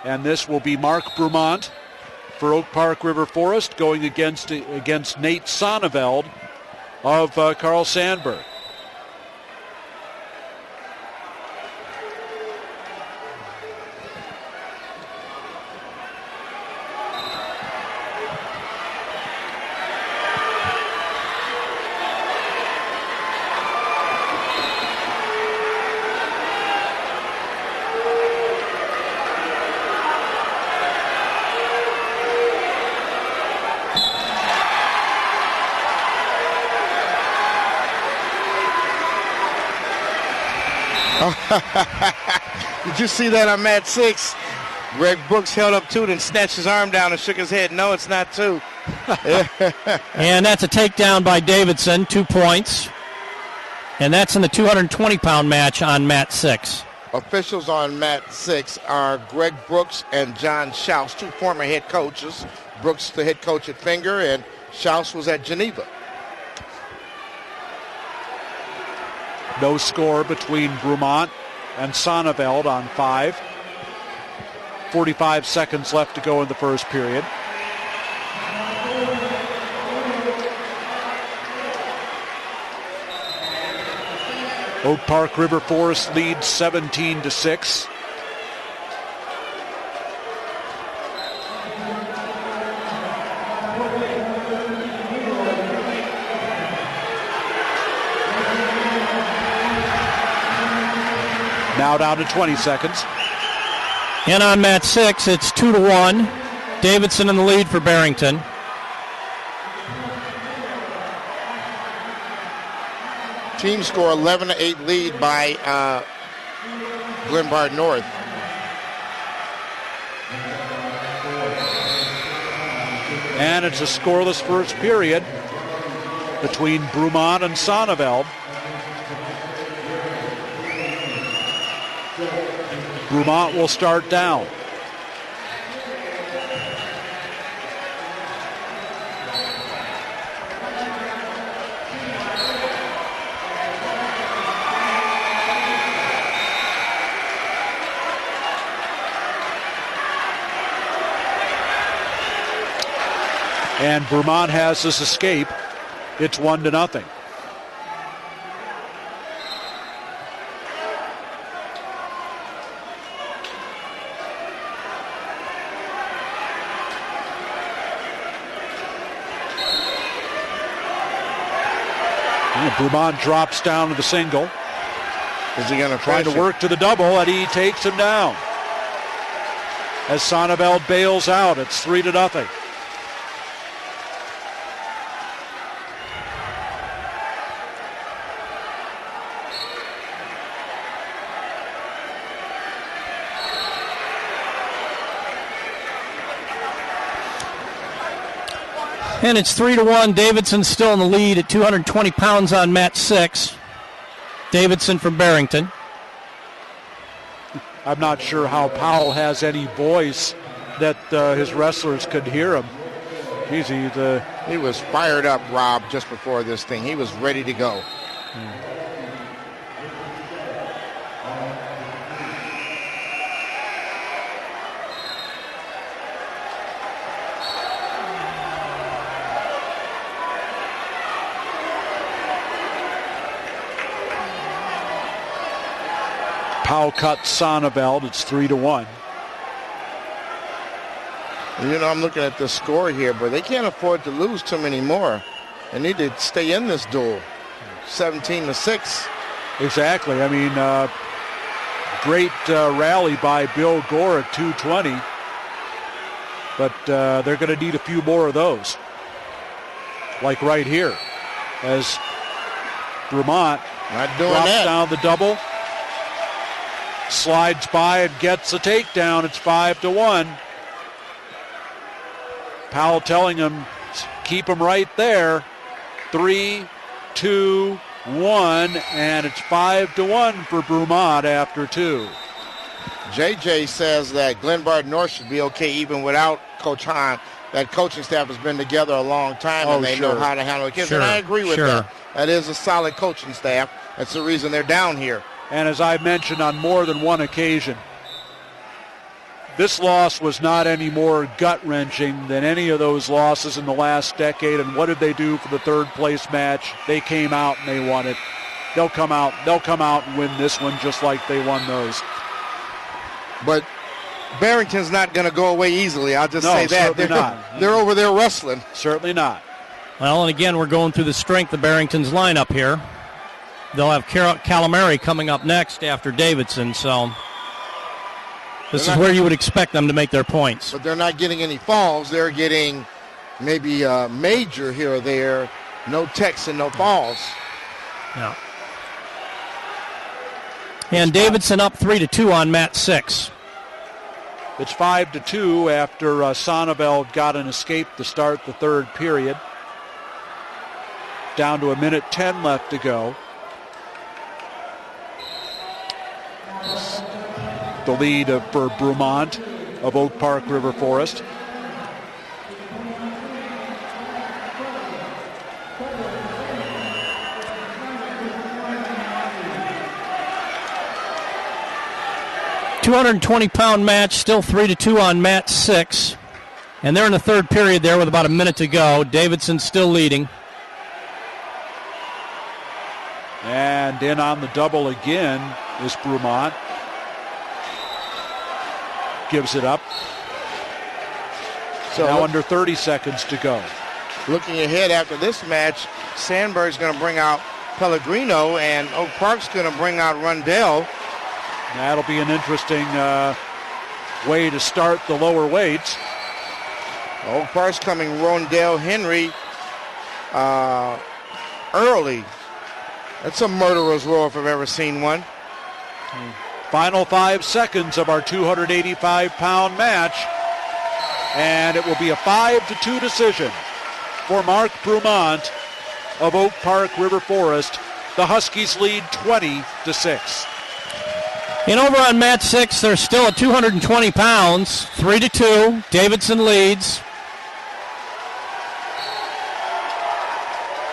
And this will be Marq Brumant for Oak Park River Forest going against Nate Sonneveld of Carl Sandburg. Did you see that on mat 6? Greg Brooks held up 2, then snatched his arm down and shook his head. No, it's not 2. And that's a takedown by Davidson, 2 points. And that's in the 220-pound match on mat 6. Officials on mat 6 are Greg Brooks and John Schaus, 2 former head coaches. Brooks, the head coach at Finger, and Schaus was at Geneva. No score between Brumant and Sonneveld on 5. 45 seconds left to go in the first period. Oak Park River Forest leads 17-6. Now down to 20 seconds. And on mat 6, it's 2-1. Davidson in the lead for Barrington. Team score 11-8 lead by Glenbard North. And it's a scoreless first period between Brumant and Sonneveld. Brumant will start down. And Brumant has this escape. It's 1-0. Brumant drops down to the single. Is he going to try to work to the double, and he takes him down. As Sonneveld bails out, it's 3-0. And it's 3-1. Davidson still in the lead at 220 pounds on mat 6. Davidson from Barrington. I'm not sure how Powell has any voice that his wrestlers could hear him. He was fired up, Rob, just before this thing. He was ready to go. Powell cuts Sonneveld. It's 3-1. You know, I'm looking at the score here, but they can't afford to lose too many more. They need to stay in this duel. 17-6. Exactly. I mean, great rally by Bill Gore at 220. But they're going to need a few more of those. Like right here. As Brumant drops down the double. Slides by and gets a takedown. It's 5-1. Powell telling him, keep him right there. 3, 2, 1, and it's 5-1 for Brumant after 2. JJ says that Glenbard North should be okay even without Coach Hahn. That coaching staff has been together a long time, and they know how to handle the kids. And I agree with that. That is a solid coaching staff. That's the reason they're down here. And as I've mentioned on more than one occasion, This loss was not any more gut-wrenching than any of those losses in the last decade. And what did they do for the third-place match? They came out and they won it. They'll come out and win this one just like they won those. But Barrington's not going to go away easily. I'll just say that. They're over there wrestling. Certainly not. Well, and again, we're going through the strength of Barrington's lineup here. They'll have Calamari coming up next after Davidson, so this is where you would expect them to make their points. But they're not getting any falls. They're getting maybe a major here or there. No techs and no falls. Yeah. And Davidson up 3-2 on mat 6. It's 5-2 after Sonneveld got an escape to start the third period. Down to 1:10 left to go. The lead for Brumant of Oak Park River Forest. £220 match, still 3-2 on mat 6. And they're in the third period there with about a minute to go. Davidson still leading. And in on the double again is Brumant. Gives it up. So now under 30 seconds to go. Looking ahead after this match, Sandburg's going to bring out Pellegrino, and Oak Park's going to bring out Rundell. That'll be an interesting way to start the lower weights. Oak Park's coming Rondell Henry early. That's a murderer's row if I've ever seen one. Final 5 seconds of our 285-pound match. And it will be a 5-2 decision for Marq Brumant of Oak Park River Forest. The Huskies lead 20-6. And over on mat 6, there's still at 220 pounds, 3-2. Davidson leads.